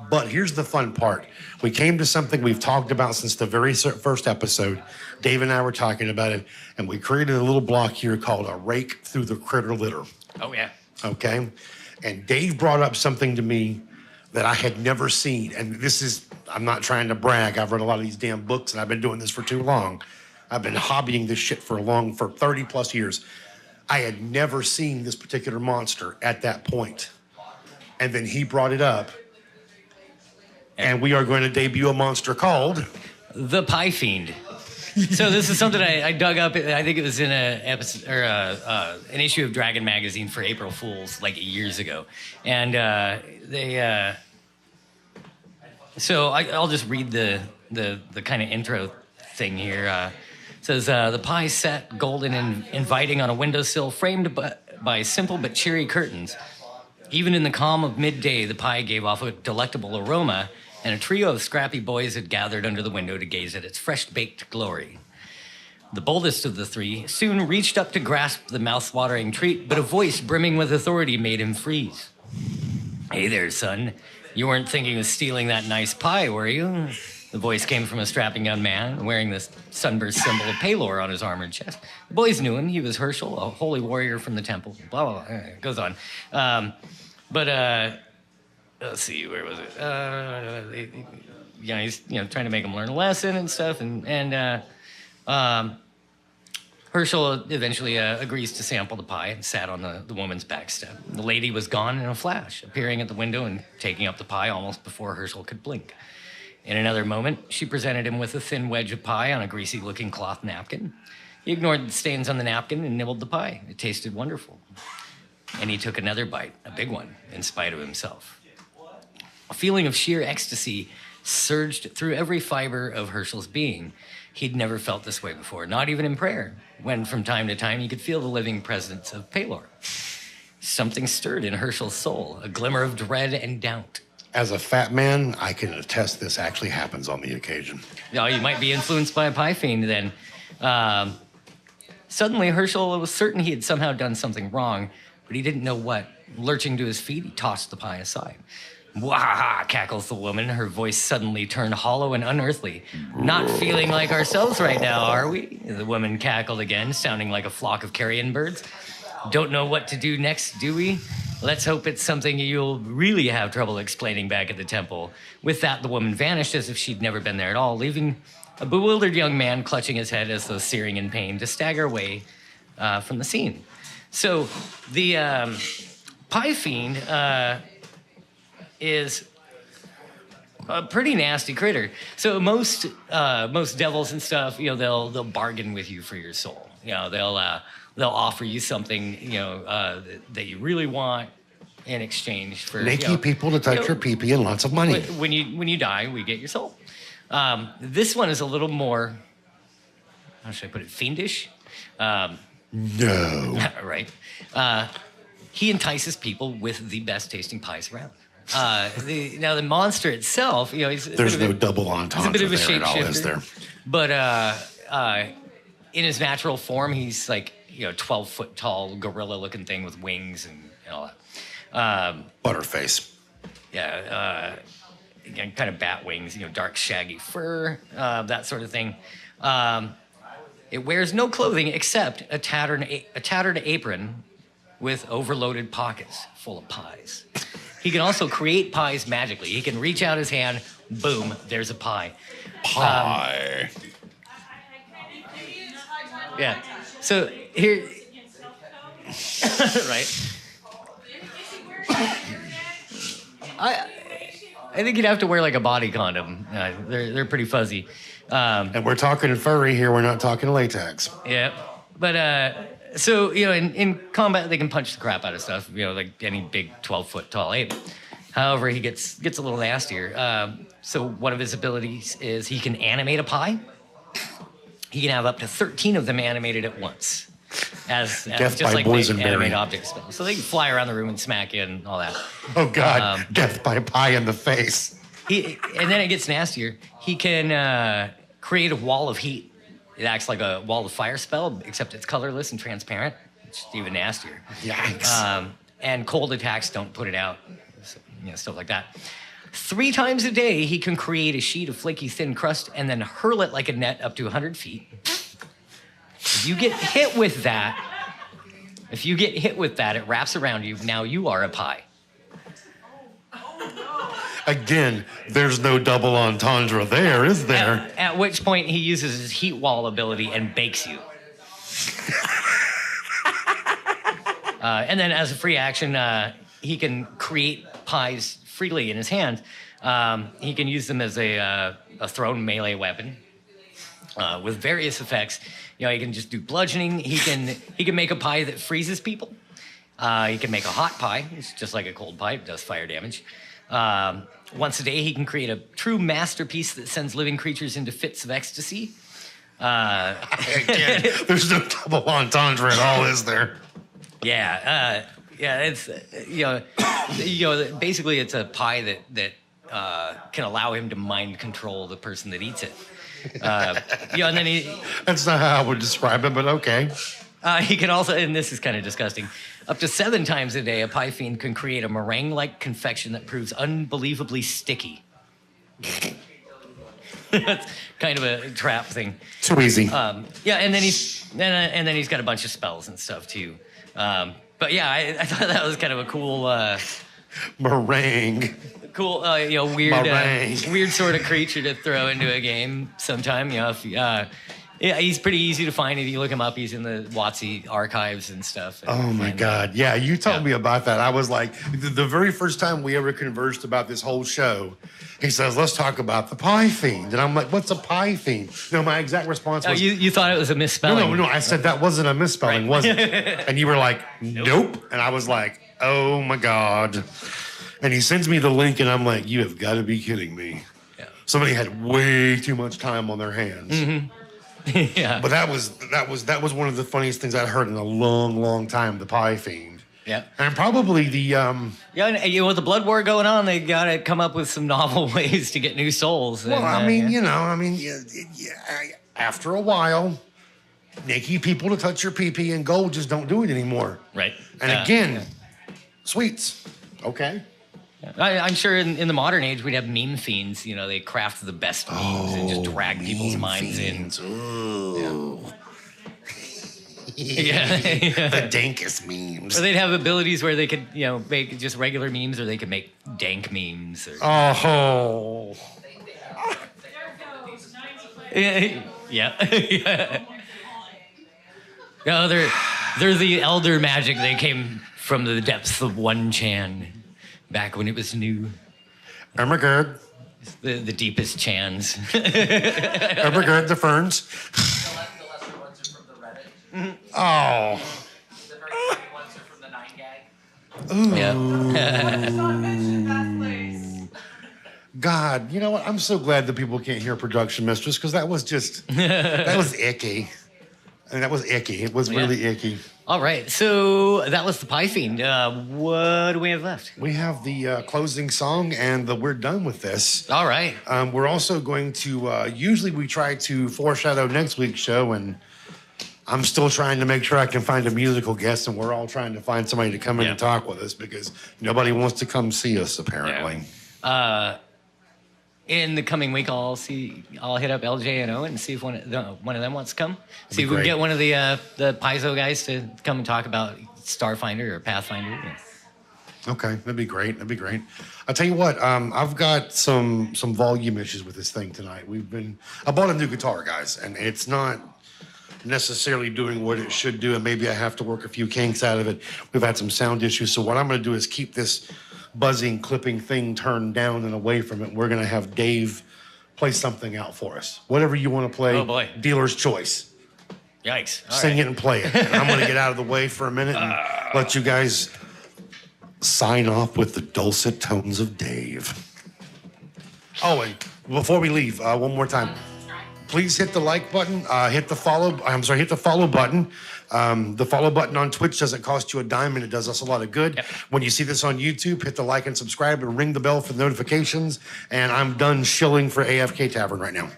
But here's the fun part. We came to something we've talked about since the very first episode. Dave and I were talking about it, and we created a little block here called A Rake Through the Critter Litter. Oh, yeah. Okay? And Dave brought up something to me that I had never seen. And this is, I'm not trying to brag. I've read a lot of these damn books, and I've been doing this for too long. I've been hobbying this shit for 30 plus years. I had never seen this particular monster at that point. And then he brought it up. And we are going to debut a monster called the PIE Fiend. So this is something I dug up. I think it was in an issue of Dragon magazine for April Fools like years ago, and So I'll just read the kind of intro thing here. It says the pie set golden and inviting on a windowsill, framed by simple but cheery curtains. Even in the calm of midday, the pie gave off a delectable aroma, and a trio of scrappy boys had gathered under the window to gaze at its fresh-baked glory. The boldest of the three soon reached up to grasp the mouth-watering treat, but a voice brimming with authority made him freeze. "Hey there, son. You weren't thinking of stealing that nice pie, were you?" The voice came from a strapping young man wearing the sunburst symbol of Palor on his armored chest. The boys knew him. He was Herschel, a holy warrior from the temple. Blah, blah, blah. It goes on. Let's see, where was it? He's trying to make him learn a lesson and stuff, and Herschel eventually agrees to sample the pie and sat on the woman's back step. The lady was gone in a flash, appearing at the window and taking up the pie almost before Herschel could blink. In another moment, she presented him with a thin wedge of pie on a greasy-looking cloth napkin. He ignored the stains on the napkin and nibbled the pie. It tasted wonderful. And he took another bite, a big one, in spite of himself. A feeling of sheer ecstasy surged through every fiber of Herschel's being. He'd never felt this way before, not even in prayer, when from time to time he could feel the living presence of Palor. Something stirred in Herschel's soul, a glimmer of dread and doubt. As a fat man, I can attest this actually happens on the occasion. You might be influenced by a pie fiend then. Suddenly, Herschel was certain he had somehow done something wrong, but he didn't know what. Lurching to his feet, he tossed the pie aside. "Wah!" cackles the woman, her voice suddenly turned hollow and unearthly. "Not feeling like ourselves right now, are we?" The woman cackled again, sounding like a flock of carrion birds. "Don't know what to do next, do we? Let's hope it's something you'll really have trouble explaining back at the temple." With that, the woman vanished as if she'd never been there at all, leaving a bewildered young man clutching his head as though searing in pain to stagger away from the scene. So the PIE Fiend is a pretty nasty critter. So most devils and stuff, they'll bargain with you for your soul. They'll offer you something, that you really want in exchange for naked people to touch your pee-pee and lots of money. When you die, we get your soul. This one is a little more, how should I put it, fiendish? No. Right. He entices people with the best tasting pies around. The monster itself, there's no double entendre there at all, is there? But in his natural form, he's like 12-foot tall gorilla-looking thing with wings and all that. Butterface. Yeah, again, kind of bat wings, dark shaggy fur, that sort of thing. It wears no clothing except a tattered apron with overloaded pockets full of pies. He can also create pies magically. He can reach out his hand, boom, there's a pie. Pie. Yeah. So here, right? I think you'd have to wear like a body condom. They're pretty fuzzy. And we're talking furry here. We're not talking latex. Yeah. But so, in combat, they can punch the crap out of stuff, like any big 12-foot tall ape. However, he gets a little nastier. So one of his abilities is he can animate a pie. He can have up to 13 of them animated at once. As Death just by like they boysenberry. animate objects. So they can fly around the room and smack you and all that. Oh, God. Death by pie in the face. And then it gets nastier. He can create a wall of heat. It acts like a wall of fire spell, except it's colorless and transparent. It's even nastier. Yikes. And cold attacks don't put it out. So, stuff like that. 3 times a day, he can create a sheet of flaky, thin crust and then hurl it like a net up to 100 feet. If you get hit with that, it wraps around you. Now you are a pie. Again, there's no double entendre there, is there? At which point he uses his heat wall ability and bakes you. And then as a free action, he can create pies freely in his hand. He can use them as a thrown melee weapon with various effects. You know, he can just do bludgeoning. He can make a pie that freezes people. He can make a hot pie. It's just like a cold pie. It does fire damage. Once a day, he can create a true masterpiece that sends living creatures into fits of ecstasy. Again, there's no double entendre at all, is there? Yeah, it's basically it's a pie that can allow him to mind control the person that eats it. And then that's not how I would describe it, but okay. He can also, and this is kind of disgusting, up to 7 times a day, a pie fiend can create a meringue-like confection that proves unbelievably sticky. That's kind of a trap thing. Too easy. And then he's got a bunch of spells and stuff too. But yeah, I thought that was kind of a cool meringue. Cool, weird sort of creature to throw into a game sometime. You know, he's pretty easy to find. If you look him up, he's in the WotC archives and stuff. Oh my God. Yeah, you told me about that. I was like, the very first time we ever conversed about this whole show, he says, let's talk about the Pie Fiend. And I'm like, what's a Pie Fiend? No, my exact response was... you thought it was a misspelling. No, I said that wasn't a misspelling, was it? And you were like, nope. And I was like, oh my God. And he sends me the link and I'm like, you have got to be kidding me. Yeah. Somebody had way too much time on their hands. Mm-hmm. Yeah. But that was one of the funniest things I'd heard in a long, long time, the Pie Fiend. Yeah. And probably the and with the blood war going on, they got to come up with some novel ways to get new souls. Well, after a while, naked people to touch your pee-pee and gold just don't do it anymore. Right. And again, sweets. Okay. I'm sure in the modern age we'd have meme fiends. You know, they craft the best memes and just drag people's minds fiends. In. Ooh. Yeah. The dankest memes. Or they'd have abilities where they could, make just regular memes, or they could make dank memes. Or, oh. Yeah. No, they're the elder magic. They came from the depths of 1chan. Back when it was new. Ermagerd. The deepest chans. Ermagerd, the ferns. The lesser ones are from the Reddit. Oh. The very funny ones are from the 9gag. Ooh. God, you know what? I'm so glad that people can't hear Production Mistress, because that was icky. I mean, that was icky. It was really icky. All right, so that was the Pie Fiend. What do we have left? We have the closing song and the we're done with this. All right. We're also going to, usually we try to foreshadow next week's show, and I'm still trying to make sure I can find a musical guest, and we're all trying to find somebody to come in and talk with us, because nobody wants to come see us, apparently. Yeah. In the coming week, I'll hit up LJ and Owen and see if one of them wants to come. See if we can get one of the Paizo guys to come and talk about Starfinder or Pathfinder. Yeah. Okay, that'd be great. I'll tell you what, I've got some volume issues with this thing tonight. I bought a new guitar, guys, and it's not necessarily doing what it should do, and maybe I have to work a few kinks out of it. We've had some sound issues, so what I'm going to do is keep this buzzing, clipping thing turned down and away from it. We're going to have Dave play something out for us. Whatever you want to play. Oh, boy. Dealer's choice. Yikes. Sing it and play it. And I'm going to get out of the way for a minute and let you guys sign off with the dulcet tones of Dave. Oh, and before we leave, one more time. Please hit the like button, hit the follow button. The follow button on Twitch doesn't cost you a dime, and it does us a lot of good. Yep. When you see this on YouTube, hit the like and subscribe and ring the bell for the notifications. And I'm done shilling for AFK Tavern right now.